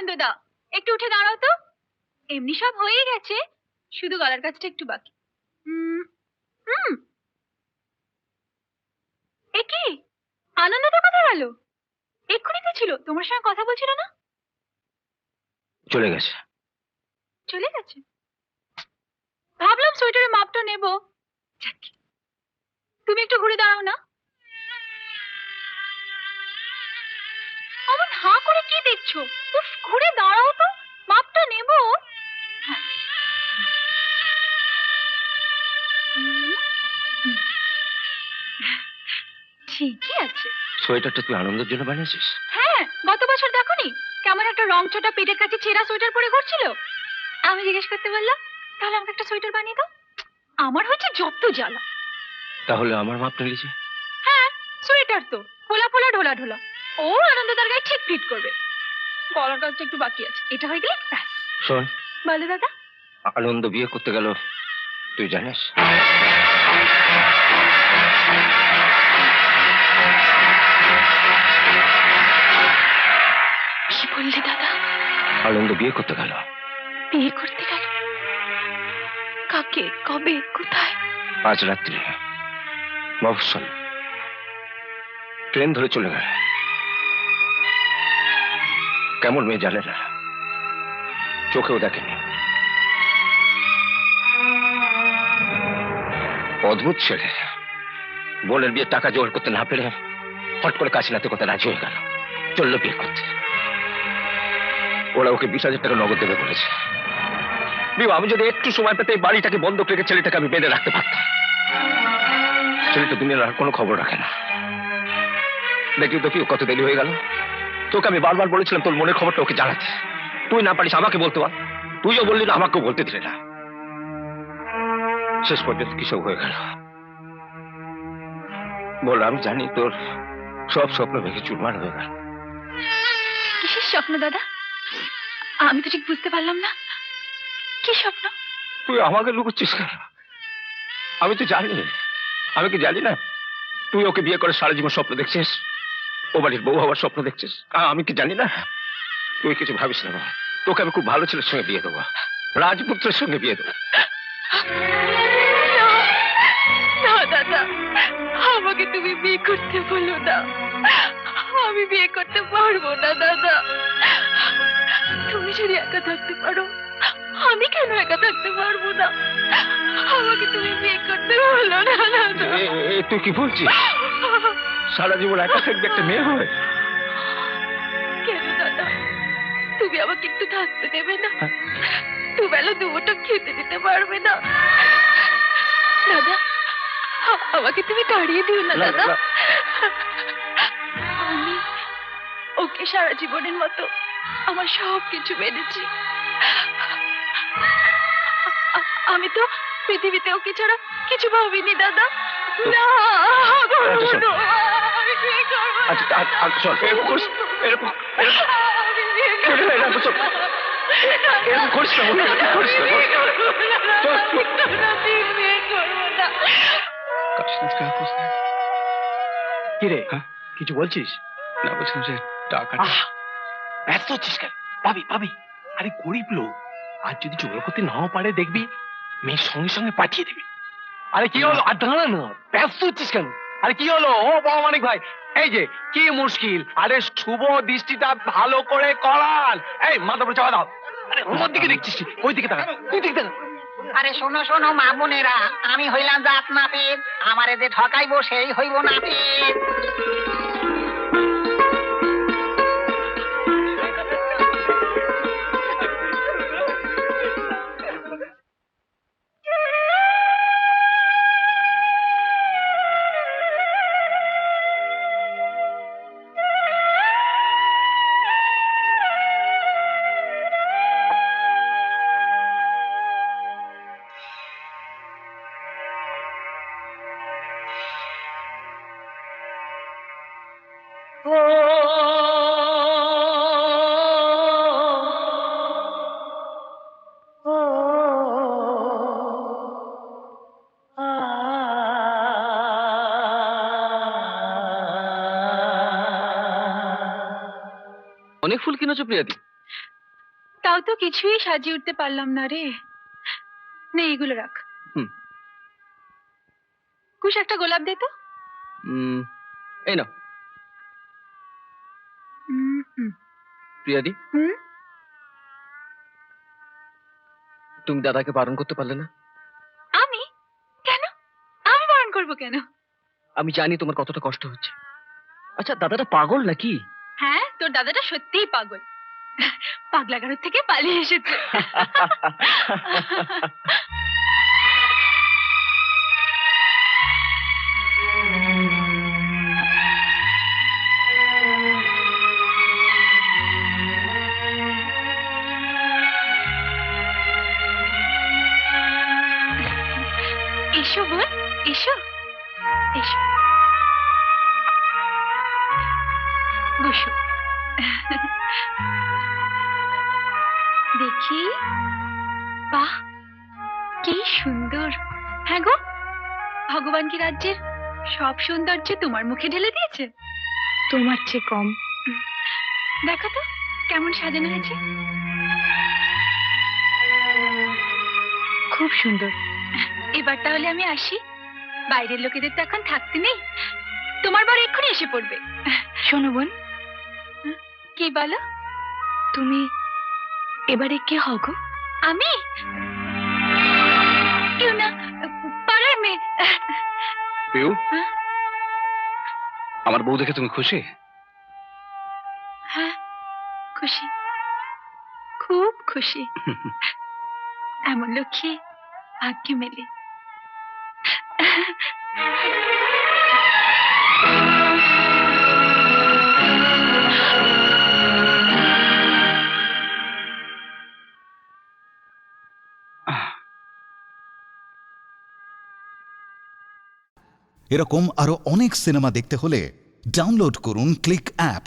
আনন্দদা, একটু উঠে দাঁড়াও তো। এমনি সব হয়েই গেছে, শুধু গলার কাজটা একটু বাকি। এ কি, আনন্দদা কোথায় গেল? এক্ষুনি তো ছিল, তোমার সঙ্গে কথা বলছিল না? চলে গেছে। চলে গেছে? ভাবলাম সোয়েটারের মাপটা নেব। তুমি একটু ঘুরে দাঁড়াও না। অমন হাঁ করে কি দেখছো? উফ, ঘুরে দাঁড়াও তো, মাপটা নেব। ঠিকই আছে। সোয়েটারটা তুই আনন্দের জন্য বানিয়েছিস? হ্যাঁ, গত বছর দেখোনি কেমন একটা রং ছোটা পেটের কাছে ছেঁড়া সোয়েটার পরে ঘুরছিল? আমি জিজ্ঞেস করতে বললাম, তাহলে আমাকে একটা সোয়েটার বানিয়ে দাও। আমার হচ্ছে যত জ্বালা। তাহলে আমার মাপ নিলি যে? হ্যাঁ, সোয়েটার তো ফোলা ফোলা ঢোলা ঢোলা, ও আনন্দদার গায়ে ঠিক ফিট করবে। গলার কাজটা একটু বাকি আছে, এটা হয়ে গেলে ব্যাস। শোন, বলো দাদা। আনন্দ বিয়ে করতে গেল, তুই জানিস? কি বললে দাদা? আনন্দ বিয়ে করতে গেল। বিয়ে করতে গেল? কাকে, কবে, কোথায়? আজ রাত্রি মফস্বল, ট্রেন ধরে চলে গেল। কেমন মেয়ে জানে না, চোখেও দেখেনি। অদ্ভুত ছেলে, বোনের বিয়ে টাকা জোগাড় করতে না পেরে হট করে কাশিনাথের কথা রাজি হয়ে গেল, চললো বিয়ে করতে। ওরা ওকে 20,000 টাকা নগদ দেবে বলেছে। আমি যদি একটু সময় পেতে বাড়িটাকে বন্ধক রেখে ছেলেটাকে আমি বেঁধে রাখতে পারতাম। ছেলেটা দুনিয়ার আর কোনো খবর রাখে না। দেখি তো কি কত দেরি হয়ে গেল। তোকে আমি বারবার বলেছিলাম তোর মনের খবরটা ওকে জানাতে, তুই না পারিস আমাকে বলতে পার। তুইও বললি না, আমাকেও বলতে দিলে না। শেষ পর্যন্ত কিসব হয়ে গেল বল। আমি জানি তোর সব স্বপ্ন ভেঙে চুরমার হয়ে গেল। কিসের স্বপ্ন দাদা? আমি তো ঠিক বুঝতে পারলাম না, কি স্বপ্ন? তুই আমাকে লুকোচ্ছিস কেন? আমি তো জানি। আমি কি জানি না তুই ওকে বিয়ে করে সারা জীবন স্বপ্ন দেখছিস, ও বাড়ির বউ হওয়ার স্বপ্ন দেখছিস? আমি কি জানি না? তুই কিছু ভাবিস না বাবা, তোকে আমি খুব ভালো ছেলের সঙ্গে বিয়ে দেবো, রাজপুত্রের সঙ্গে বিয়ে দেবো। না দাদা, আমাকে তুমি বিয়ে করতে বলো না। আমি বিয়ে করতে পারবো না দাদা। তুমি যদি একা থাকতে পারো, আমি কেন একা থাকতে পারবো না? আমাকে তুমি বিয়ে করতে বলো না দাদা। তুই কি বলছিস? সারা জীবন একা থাকবে একটা মেয়ে হয়? কেন দাদা, তুমি আমাকে একটু থাকতে দেবে না? দুবেলা দুটো খেতে দিতে পারবে না দাদা? আমাকে তুমি তাড়িয়ে দিও না দাদা। আমি ওকে সারা জীবনের মতো আমার সব কিছু মেনেছি। আমি তো পৃথিবীতে ওকে ছাড়া কিছু ভাবিনি দাদা। না, কিরে, কিছু বলছিস? না, বলছিলাম যে টাকা। ব্যস্ত হচ্ছিস কেন? পাবি পাবি। আরে গরিব লোক, আর যদি জোগাড় করতে নাও পারে দেখবি মেয়ের সঙ্গে সঙ্গে পাঠিয়ে দেবে। আরে কি হলো? আর দাঁড়া না, ব্যস্ত হচ্ছিস কেন? আরে কি হলো? ও বাবা মানিক ভাই, এই যে কি মুশকিল। আরে শুভ দৃষ্টিটা ভালো করে করান। এই মাথা উপরে চাপা দাও। আরে ওর দিকে দেখছিস, ওই দিকে তাকা, তুই দিকে তাকা। আরে শোনো শোনো মা বোনেরা, আমি হইলাম জাত নাপিত, আমারে যে ঠকাইবো সেই হইব নাপিত। অনেক ফুল কিনেছো প্রিয়াদি? তাও তো কিছুই সাজিয়ে উঠতে পারলাম না রে। নে এগুলো রাখ। হুম। কুশ একটা গোলাপ দে তো। এই নাও হুম। প্রিয়াদি, হুম? তুমি দাদাকে বারণ করতে পারলে না? আমি কেন? আমি বারণ করবো কেন? আমি জানি তোমার কতটা কষ্ট হচ্ছে। আচ্ছা, দাদাটা পাগল নাকি? হ্যাঁ, তোর দাদাটা সত্যিই পাগল। পাগলাগারোর থেকে পালিয়ে এসেছে। এসো বোন, এসো এসো, বসো। দেখি, বাহ কি সুন্দর। হ্যাঁ গো, ভগবান কি রাজ্যের সব সৌন্দর্য তোমার মুখে ঢেলে দিয়েছে? তোমার চেয়ে কম। দেখো তো কেমন সাজানো হয়েছে। খুব সুন্দর। এবার তাহলে আমি আসি, বাইরের লোকেদের তো এখন থাকতে নেই। তোমার বর এক্ষুনি এসে পড়বে। শোনো বোন, কি বলো? তুমি এবারে কে হও গো? আমি কেউ না, পাড়ার মেয়ে। পিউ, হ্যাঁ? আমার বউ দেখে তুমি খুশি? হ্যাঁ, খুশি, খুব খুশি। এমন লক্ষ্মী ভাগ্যে মেলে। এরকম আরো অনেক সিনেমা দেখতে হলে ডাউনলোড করুন ক্লিক অ্যাপ।